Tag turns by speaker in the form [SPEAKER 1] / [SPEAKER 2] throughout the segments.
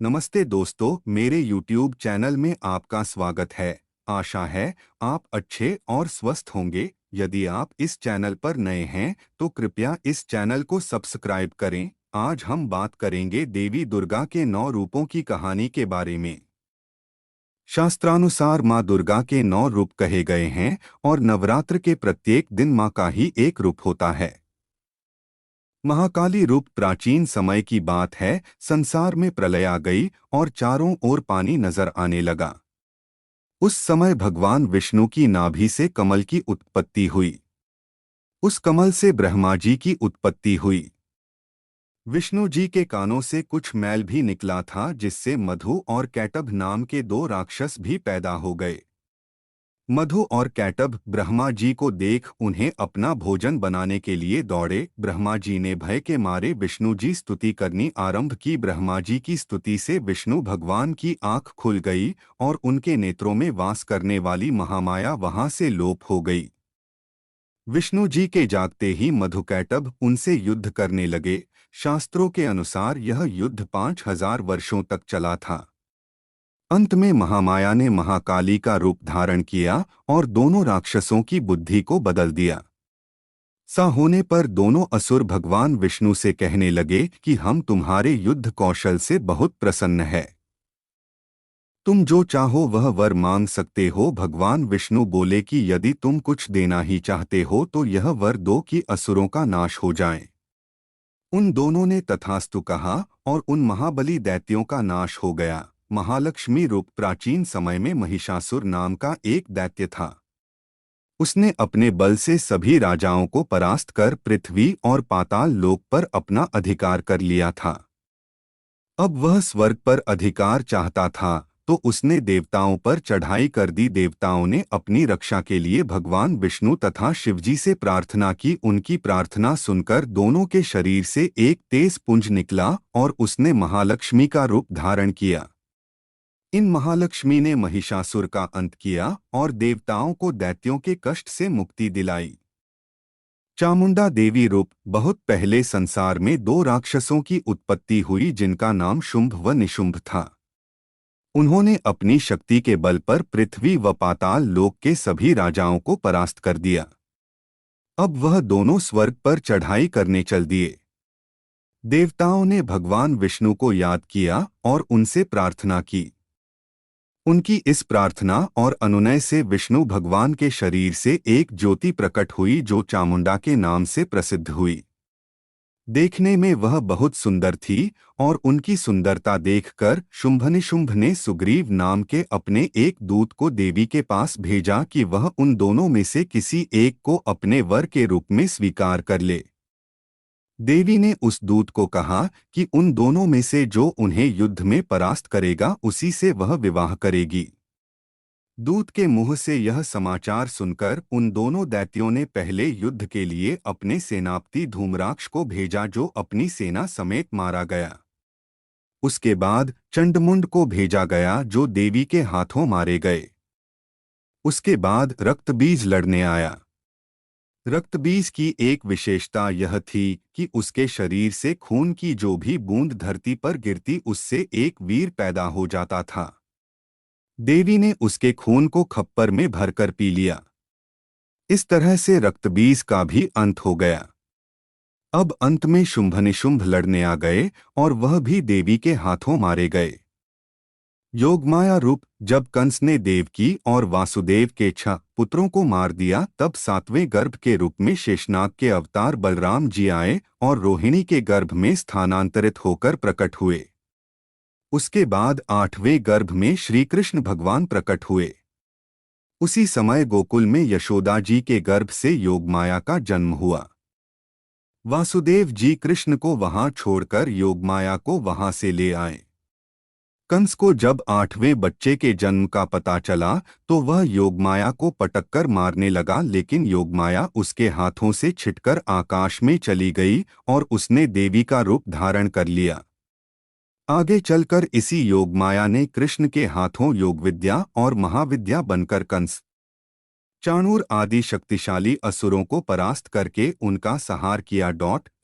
[SPEAKER 1] नमस्ते दोस्तों, मेरे YouTube चैनल में आपका स्वागत है। आशा है आप अच्छे और स्वस्थ होंगे। यदि आप इस चैनल पर नए हैं तो कृपया इस चैनल को सब्सक्राइब करें। आज हम बात करेंगे देवी दुर्गा के 9 रूपों की कहानी के बारे में। शास्त्रानुसार माँ दुर्गा के 9 रूप कहे गए हैं और नवरात्र के प्रत्येक दिन माँ का ही एक रूप होता है। महाकाली रूप प्राचीन समय की बात है। संसार में प्रलय आ गई और चारों ओर पानी नजर आने लगा। उस समय भगवान विष्णु की नाभि से कमल की उत्पत्ति हुई। उस कमल से ब्रह्मा जी की उत्पत्ति हुई। विष्णु जी के कानों से कुछ मैल भी निकला था, जिससे मधु और कैटभ नाम के 2 राक्षस भी पैदा हो गए। मधु और कैटभ ब्रह्मा जी को देख उन्हें अपना भोजन बनाने के लिए दौड़े। ब्रह्मा जी ने भय के मारे विष्णु जी स्तुति करनी आरंभ की। ब्रह्मा जी की स्तुति से विष्णु भगवान की आंख खुल गई और उनके नेत्रों में वास करने वाली महामाया वहां से लोप हो गई। विष्णु जी के जागते ही मधु कैटभ उनसे युद्ध करने लगे। शास्त्रों के अनुसार यह युद्ध 5000 वर्षों तक चला था। अंत में महामाया ने महाकाली का रूप धारण किया और दोनों राक्षसों की बुद्धि को बदल दिया। सा होने पर दोनों असुर भगवान विष्णु से कहने लगे कि हम तुम्हारे युद्ध कौशल से बहुत प्रसन्न है। तुम जो चाहो वह वर मांग सकते हो। भगवान विष्णु बोले कि यदि तुम कुछ देना ही चाहते हो तो यह वर दो कि असुरों का नाश हो जाए। उन दोनों ने तथास्तु कहा और उन महाबली दैत्यों का नाश हो गया। महालक्ष्मी रूप प्राचीन समय में महिषासुर नाम का एक दैत्य था। उसने अपने बल से सभी राजाओं को परास्त कर पृथ्वी और पाताल लोक पर अपना अधिकार कर लिया था। अब वह स्वर्ग पर अधिकार चाहता था, तो उसने देवताओं पर चढ़ाई कर दी। देवताओं ने अपनी रक्षा के लिए भगवान विष्णु तथा शिवजी से प्रार्थना की। उनकी प्रार्थना सुनकर दोनों के शरीर से एक तेज पुंज निकला और उसने महालक्ष्मी का रूप धारण किया। इन महालक्ष्मी ने महिषासुर का अंत किया और देवताओं को दैत्यों के कष्ट से मुक्ति दिलाई। चामुंडा देवी रूप बहुत पहले संसार में 2 राक्षसों की उत्पत्ति हुई, जिनका नाम शुंभ व निशुंभ था। उन्होंने अपनी शक्ति के बल पर पृथ्वी व पाताल लोक के सभी राजाओं को परास्त कर दिया। अब वह दोनों स्वर्ग पर चढ़ाई करने चल दिए। देवताओं ने भगवान विष्णु को याद किया और उनसे प्रार्थना की। उनकी इस प्रार्थना और अनुनय से विष्णु भगवान के शरीर से एक ज्योति प्रकट हुई, जो चामुंडा के नाम से प्रसिद्ध हुई। देखने में वह बहुत सुंदर थी और उनकी सुंदरता देखकर शुंभनिशुंभ ने सुग्रीव नाम के अपने एक दूत को देवी के पास भेजा कि वह उन दोनों में से किसी एक को अपने वर के रूप में स्वीकार कर ले। देवी ने उस दूत को कहा कि उन दोनों में से जो उन्हें युद्ध में परास्त करेगा उसी से वह विवाह करेगी। दूत के मुंह से यह समाचार सुनकर उन दोनों दैत्यों ने पहले युद्ध के लिए अपने सेनापति धूम्राक्ष को भेजा, जो अपनी सेना समेत मारा गया। उसके बाद चंडमुंड को भेजा गया, जो देवी के हाथों मारे गए। उसके बाद रक्तबीज लड़ने आया। रक्तबीज की एक विशेषता यह थी कि उसके शरीर से खून की जो भी बूंद धरती पर गिरती उससे एक वीर पैदा हो जाता था। देवी ने उसके खून को खप्पर में भरकर पी लिया। इस तरह से रक्तबीज का भी अंत हो गया। अब अंत में शुंभनिशुंभ लड़ने आ गए और वह भी देवी के हाथों मारे गए। योगमाया रूप जब कंस ने देवकी और वासुदेव के 6 पुत्रों को मार दिया, तब 7वें गर्भ के रूप में शेषनाग के अवतार बलराम जी आए और रोहिणी के गर्भ में स्थानांतरित होकर प्रकट हुए। उसके बाद 8वें गर्भ में श्री कृष्ण भगवान प्रकट हुए। उसी समय गोकुल में यशोदा जी के गर्भ से योगमाया का जन्म हुआ। वासुदेव जी कृष्ण को वहां छोड़कर योगमाया को वहां से ले आए। कंस को जब 8वें बच्चे के जन्म का पता चला तो वह योगमाया को पटककर मारने लगा, लेकिन योगमाया उसके हाथों से छिटकर आकाश में चली गई और उसने देवी का रूप धारण कर लिया। आगे चलकर इसी योगमाया ने कृष्ण के हाथों योगविद्या और महाविद्या बनकर कंस, चाणूर आदि शक्तिशाली असुरों को परास्त करके उनका संहार किया।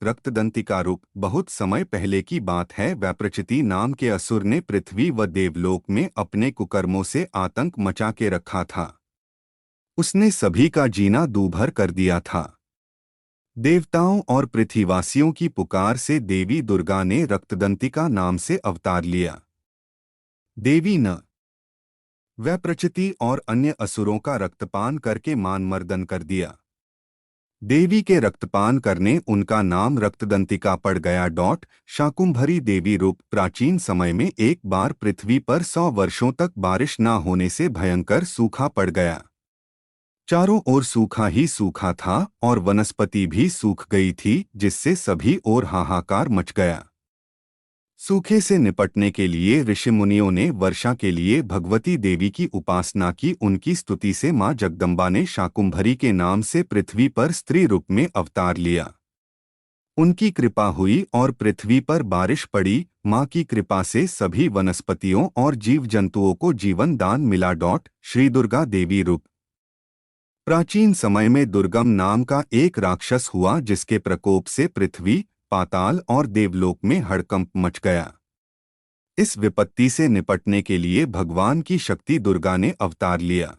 [SPEAKER 1] रक्तदंतिका रूप। बहुत समय पहले की बात है, वैप्रचिति नाम के असुर ने पृथ्वी व देवलोक में अपने कुकर्मों से आतंक मचा के रखा था। उसने सभी का जीना दूभर कर दिया था। देवताओं और पृथ्वीवासियों की पुकार से देवी दुर्गा ने रक्तदंतिका नाम से अवतार लिया। देवी न वैप्रचिति और अन्य असुरों का रक्तपान करके मानमर्दन कर दिया। देवी के रक्तपान करने उनका नाम रक्तदंतिका पड़ गया। शाकुंभरी देवी रूप। प्राचीन समय में एक बार पृथ्वी पर 100 वर्षों तक बारिश न होने से भयंकर सूखा पड़ गया। चारों ओर सूखा ही सूखा था और वनस्पति भी सूख गई थी, जिससे सभी ओर हाहाकार मच गया। सूखे से निपटने के लिए ऋषि मुनियों ने वर्षा के लिए भगवती देवी की उपासना की। उनकी स्तुति से मां जगदम्बा ने शाकुंभरी के नाम से पृथ्वी पर स्त्री रूप में अवतार लिया। उनकी कृपा हुई और पृथ्वी पर बारिश पड़ी। मां की कृपा से सभी वनस्पतियों और जीव जंतुओं को जीवन दान मिला। श्री दुर्गा देवी रूप। प्राचीन समय में दुर्गम नाम का एक राक्षस हुआ, जिसके प्रकोप से पृथ्वी, पाताल और देवलोक में हड़कंप मच गया। इस विपत्ति से निपटने के लिए भगवान की शक्ति दुर्गा ने अवतार लिया।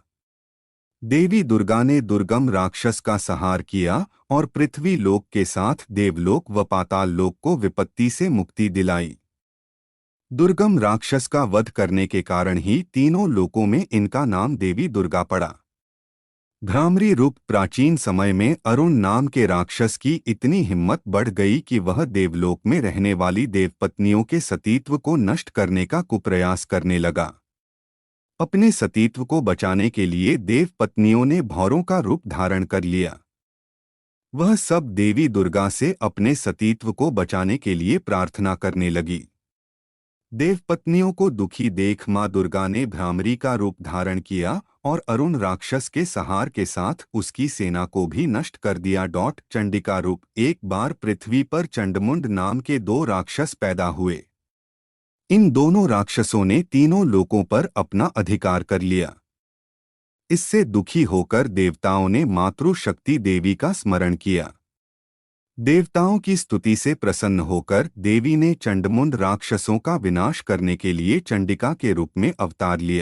[SPEAKER 1] देवी दुर्गा ने दुर्गम राक्षस का संहार किया और पृथ्वी लोक के साथ देवलोक व पाताल लोक को विपत्ति से मुक्ति दिलाई। दुर्गम राक्षस का वध करने के कारण ही तीनों लोकों में इनका नाम देवी दुर्गा पड़ा। भ्रामरी रूप। प्राचीन समय में अरुण नाम के राक्षस की इतनी हिम्मत बढ़ गई कि वह देवलोक में रहने वाली देवपत्नियों के सतीत्व को नष्ट करने का कुप्रयास करने लगा। अपने सतीत्व को बचाने के लिए देवपत्नियों ने भौरों का रूप धारण कर लिया। वह सब देवी दुर्गा से अपने सतीत्व को बचाने के लिए प्रार्थना करने लगी। देवपत्नियों को दुखी देख मां दुर्गा ने भ्रामरी का रूप धारण किया और अरुण राक्षस के संहार के साथ उसकी सेना को भी नष्ट कर दिया। चंडिका रूप। एक बार पृथ्वी पर चंडमुंड नाम के 2 राक्षस पैदा हुए। इन दोनों राक्षसों ने तीनों लोकों पर अपना अधिकार कर लिया। इससे दुखी होकर देवताओं ने मातृशक्ति देवी का स्मरण किया। देवताओं की स्तुति से प्रसन्न होकर देवी ने चंडमुंड राक्षसों का विनाश करने के लिए चंडिका के रूप में अवतार लिया।